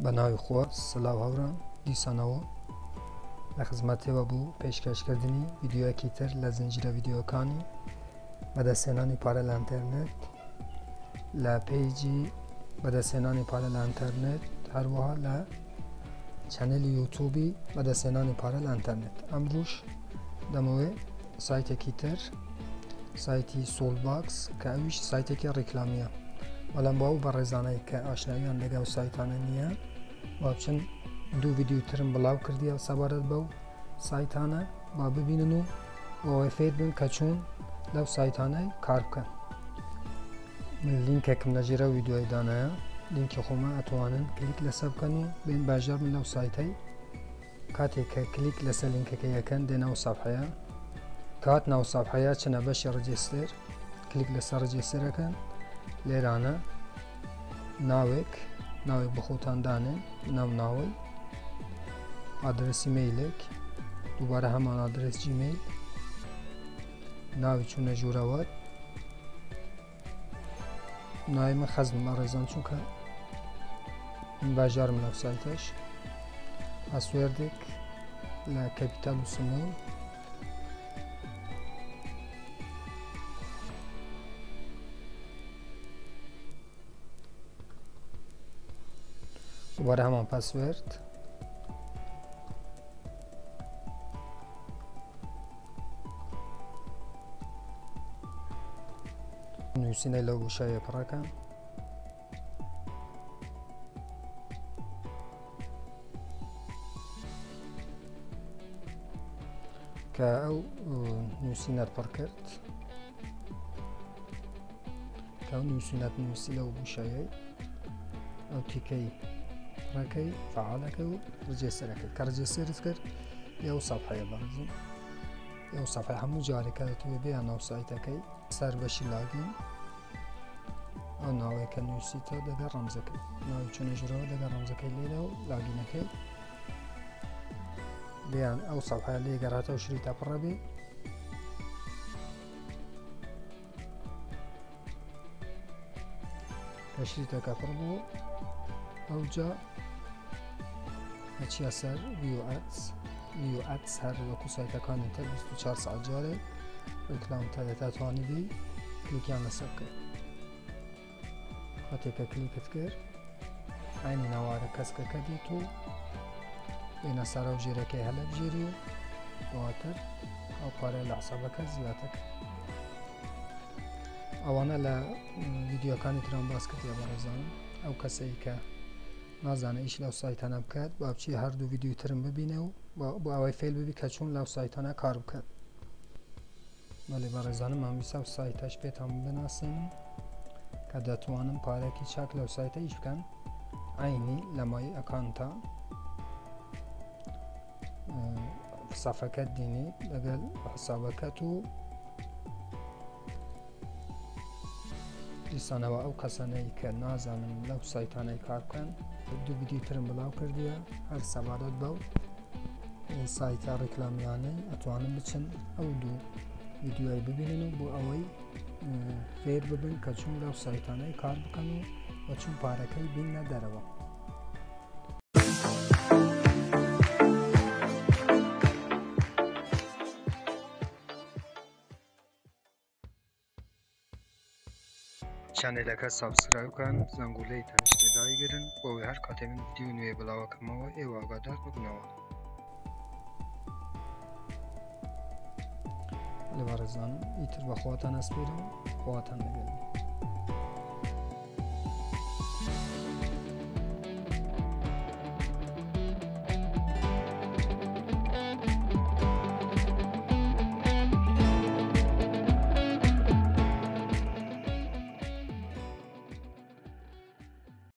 بناوی خوا سلاو هەوران دیسانەوە لە خزمەتێوە بوو پێشکەشکردنی ڤیدیۆیەکی تر لە زنجیرە ڤیدیۆکانی بەدەستهێنانی پارە لە ئینتەرنێت لە پێیجی بەدەستهێنانی پارە لە ئینتەرنێت هەروەها لە چەنێلی یوتیوبی بەدەستهێنانی پارە لە ئینتەرنێت. ئەمڕۆژ دەمەوێ سایتێکی تر سایتی سۆڵباکس کە ئەویش سایتێکی ڕیکلامیە، بەڵام باو بە ڕێزانەی کە ئاشناویان لەگەڵ سایتانە نییە با بچن دوو ڤیدیۆترم بڵاو کردیە سەبارەت بەو سایتانە با ببینن و ئەوەی فێر بن کە چۆن لەو سایتانەی کار بکەن. من لینکێکم لەژێرە ڤیدیۆی دانایە، لینکی خۆمە ئەتوانن کلیک لەسەر بکەن و بێن باژار من لەو سایتەی کاتێک کە کلیک لەسەر لینکەکە یەکەن دێنەوە سەفحەیە، کات ناو سەفحەیە چنە بەشی ڕجێستر کلیک لەسەر ڕجێسترەکەن، لێرانە ناوێک بخۆتان دانێن، ناوی ئادرسی مەیلێک، دووبارە هەمان ئادرس جیمەیل، ناوی چوونە ژوورەوەت، ناوی من خەزم ئەڕێزان چونکە من باژارم لەو سایتەش، پاسوێردێک لە کەپیتال و سمول، دوباره همان پاسورد، نووسینەی لەو گوشایە پڕەکە، کە ئەو نووسینەت پڕ کرد، کە ئەو نووسینەت نووسی لەو گوشایەی ئەو تیکەی ڕەکەی فعالەکە و ڕجێستەرەکەی کە ڕجێستەرت کرد ئێوە سەفحەیە بەڕزم ئێوە سەفحەی هەموو جارێکە دەتوێت بێ ناو سایتەکەی سەر بەشی لاگین ئەو ناوەیەکە نووسیتە دەگەر ڕەمزەکەی ناوی چوونە ژوورەوە دەگەر ڕەمزەکەی لێرە و لاگینەکەی بیان ئەو سەفحەیە لێ گەڕاتە و شریتە پڕە بێ، کە شریتەکە پڕ بوو ئەوجا هەچیە سەر ڤیو ئەدس هەر وەکو سایتەکانی تر 24 ساعت جارێ ڕیکلامتە دەتوانی بی کلیکیان لەسەر بکەیت. کاتێککە کلیکت کرد عینی ناوارە کەسکەکە دیت و بێنە سەرە و ژێرەکەی هەلە بژێری و دواتر ئەو پارەی لە حسابەکە زیاترکە. ئەوانە لە ڤیدیۆکانی تران باس کردیە بەڕێزانم، ئەو کەسەی کە نازانە ئیش لەو سایتانە بکات با بچی هەردوو ڤیدیۆترم ببینێ و بۆ ئەوەی فێل ببی کە چۆن لەو سایتانە کار بکات. بەڵێ بەڕێزانم ئەمویسا و سایتەش پێتان بناسێنم کە دەتوانم پارێکی چاک لەو سایتە ئیش بکەن عینی لە مای ئەکانتە سەفەکەت دینی لەگەڵ حسابەکەت و دیسانەوە ئەو کەسانەی کە نازانن لەو سایتانەی کار بکەن دوو ڤیدیۆترم بڵاو کردیە هەر سەبارەت بەو سایتە ڕیکلامیانەی ئەتوانن بچن ئەو دوو ڤیدیۆی ببینن و بۆ ئەوەی فێر ببن کە چۆن لەو سایتانەی کار بکەن و بە چۆن پارەکەی بینە دەرەوە. چەنێلەکە سابسکرایب بکەن، زەنگوولەی تەنیشتە دایگرن بۆەوەی هەر کاتێ من ڤیدیۆ نوێ بڵاوەکەمەوە ئێوە ئاگادار ببنەوە. لە بەڕێزانم ئیتر بە خواتان ئەسپێرم، خواتان لەگەڵ.